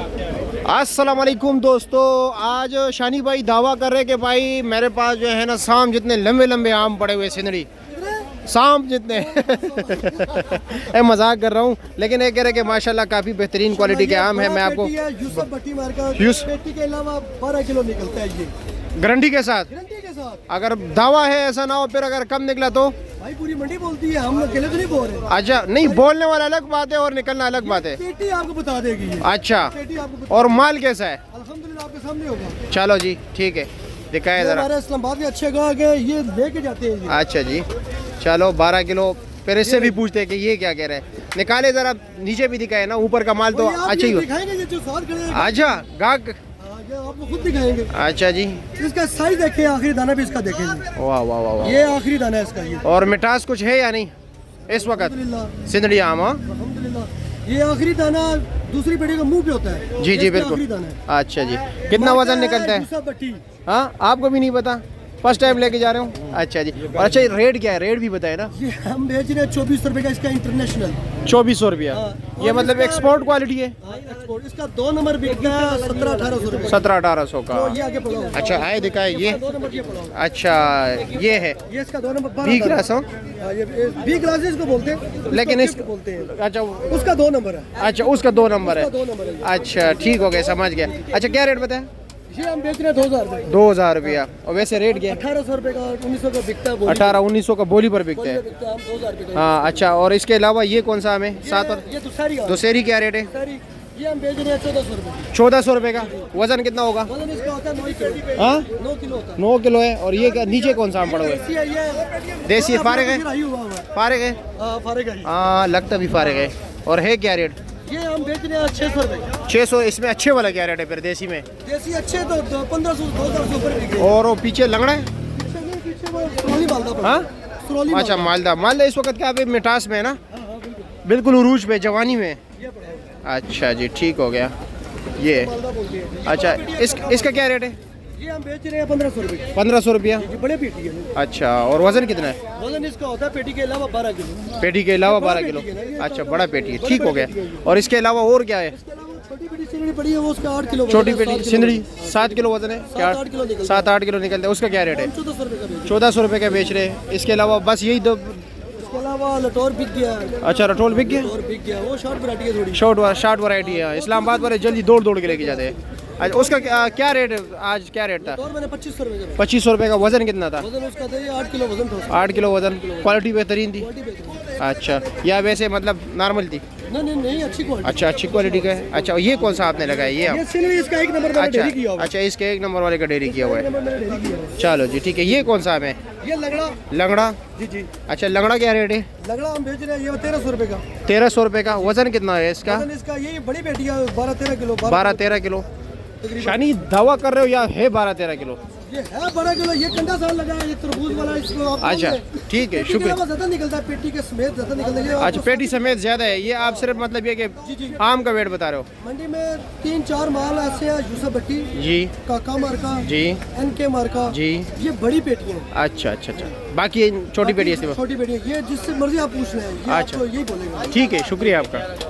अस्सलाम वालेकुम दोस्तों, आज शानी भाई दावा कर रहे कि भाई मेरे पास जो है ना शाम जितने लंबे लंबे आम पड़े हुए सिंदड़ी शाम जितने मजाक कर रहा हूँ, लेकिन ये कह रहे कि माशाल्लाह काफ़ी बेहतरीन क्वालिटी के आम है। मैं आपको यूसुफ भट्टी मार्का पेटी के अलावा 12 किलो निकलता है ये गारंटी के साथ। अगर दावा है ऐसा ना हो फिर अगर कम निकला तो भाई पूरी मंडी बोलती है, हम अकेले तो नहीं बोल रहे। अच्छा, नहीं बोलने वाला अलग बात है और निकलना अलग बात है। पेटी आपको बता देगी ये। अच्छा, पेटी आपको और माल कैसा है? अल्हम्दुलिल्लाह आपके सामने होगा। चलो जी ठीक है, दिखाए जरा। हमारे इस्लामाबाद के अच्छे गाहक है, ये लेके जाते हैं। अच्छा जी, चलो 12 किलो। फिर इससे भी पूछते हैं कि ये क्या कह रहे हैं, निकाले जरा, नीचे भी दिखाए ना, ऊपर का माल तो अच्छा ही हो। अच्छा गाहक आपको खुद दिखाएंगे। अच्छा जी, इसका साइज देखें, आखिरी दाना भी इसका देखेंगे। वाह वाह वाह, ये आखिरी दाना है इसका। ये और मिठास कुछ है या नहीं इस वक्त? सिंदड़ी आम। अल्हम्दुलिल्लाह, ये आखिरी दाना दूसरी पेटी का मुंह पे होता है। जी जी बिल्कुल। अच्छा जी, कितना वजन निकलता है? हाँ, आपको भी नहीं पता, फर्स्ट टाइम लेके जा रहे हूँ। अच्छा जी, और अच्छा रेट क्या है? रेट भी बताए ना। ये हम बेच रहे हैं 2400 रुपये का, इसका इंटरनेशनल 2400 रुपया। ये मतलब एक्सपोर्ट क्वालिटी है। एक्सपोर्ट इसका 2 नंबर बिकता है 17-1800 रुपये। 17-1800 का। ये आगे पढ़ो। अच्छा आए दिखाए ये। 2 नंबर ये पढ़ो। अच्छा ये है, ये इसका 2 नंबर 20 ग्लास हो, ये 20 ग्लास इसको बोलते हैं, लेकिन इस बोलते हैं। अच्छा उसका 2 नंबर है। अच्छा उसका 2 नंबर है। 2 नंबर है। अच्छा ठीक हो गया, समझ गया। अच्छा क्या रेट बताया? ये हम बेच रहे हैं 2000 रुपये। 2000 रुपया। और वैसे रेट क्या? 1800 रुपये का, 1900 का बिकता है। 1800-1900 का बोली पर बिकता है। हम 2000 रुपये का। हाँ अच्छा, और इसके अलावा ये कौन सा हमें साथ? और ये दुशहरी क्या रेट है? ये हम बेच रहे हैं 1400 रुपये। 1400 रुपये का। वजन कितना होगा? वजन इसका होता है 9 किलो। हाँ 9 किलो होता है। 9 किलो है। और ये क्या नीचे कौन सा आम पड़ा हुआ है? देसी है ये। देसी फारिग है? फारिग है, फारिग है। हाँ लगता भी फारिग है। और है क्या रेट? ये हम बेच रहे हैं 600 रुपये। 600। इसमें अच्छे वाला क्या रेट है फिर देसी में? देसी अच्छे तो 1500 2000 ऊपर बिक गए। और वो पीछे लंगड़ा है? पीछे वो सुरौली मालदा पड़ा। हाँ सुरौली अच्छा, मालदा इस वक्त क्या अभी मिठास में है ना, बिल्कुल उरूज पे, जवानी में। अच्छा जी ठीक हो गया। ये मालदा बोलते हैं। अच्छा, इसका क्या रेट है? ये हम बेच रहे हैं 1500 रुपये। 1500 रुपया। ये बड़े पेटी है। अच्छा, और वजन कितना है? वजन इसका होता है पेटी के अलावा 12 किलो। पेटी के अलावा 12 किलो। अच्छा बड़ा पेटी है, ठीक हो गया। और इसके अलावा और क्या है? इसके अलावा छोटी पेटी सिंदड़ी पड़ी है, वो उसका 8 किलो। छोटी पेटी सिंदड़ी 7 किलो वजन है क्या? 7-8 किलो निकलता है। 7-8 किलो निकलता है। उसका क्या रेट है? 1400 रुपये का बेच रहे हैं। 1400 रुपये का बेच रहे हैं। इसके अलावा बस यही दो? इसके अलावा लटोर बिक गया। अच्छा रटोल बिक गया। और बिक गया, वो शॉर्ट वैरायटी है थोड़ी। शॉर्ट वैरायटी है। इस्लामाबाद वाले जल्दी दौड़ के लेके जाते हैं। अच्छा उसका क्या रेट है आज? क्या रेट था? और मैंने 2500 रुपये का। 2500 रुपये का। वजन कितना था? वजन उसका था 8 किलो वजन था। 8 किलो वजन। क्वालिटी बेहतरीन थी? क्वालिटी बेहतरीन। अच्छा, या वैसे मतलब नॉर्मल थी? नहीं अच्छी क्वालिटी। अच्छा अच्छी क्वालिटी का है। अच्छा ये कौन सा आपने लगाया? ये सिंदड़ी इसका 1 नंबर मैंने डेयरी किया हुआ है। अच्छा इसके 1 नंबर वाले का डेयरी किया हुआ है। मैंने डेयरी किया हुआ है। चलो जी ठीक है। ये कौन सा है? ये लंगड़ा। जी अच्छा लंगड़ा क्या रेट है? लगड़ा हम बेच रहे हैं ये 1300 रुपये का। 1300 रुपये का। वजन कितना है इसका? वजन इसका यही बड़ी पेटी है 12-13 किलो। 12-13 किलो। शानी दावा कर रहे हो या है 12-13 किलो? ये है 12 किलो। ये कंडा साल लगा है, ये तरबूज वाला इसको आप। अच्छा ठीक है, शुक्रिया। ज्यादा निकलता है पेटी के समेत, ज्यादा निकलता है। अच्छा पेटी समेत ज्यादा है। ये आप सिर्फ मतलब ये कि आम का वेट बता रहे हो? मंडी में 3-4 माल ऐसे हैं, यूसुफ भट्टी जी, काका मार्का जी, एनके मार्का जी। ये बड़ी पेटी है। अच्छा, बाकी छोटी पेटी है? छोटी पेटी है, ये जिससे मर्जी आप पूछ लें, ये अच्छा। आपको यही बोलेगा। ठीक है, शुक्रिया आपका।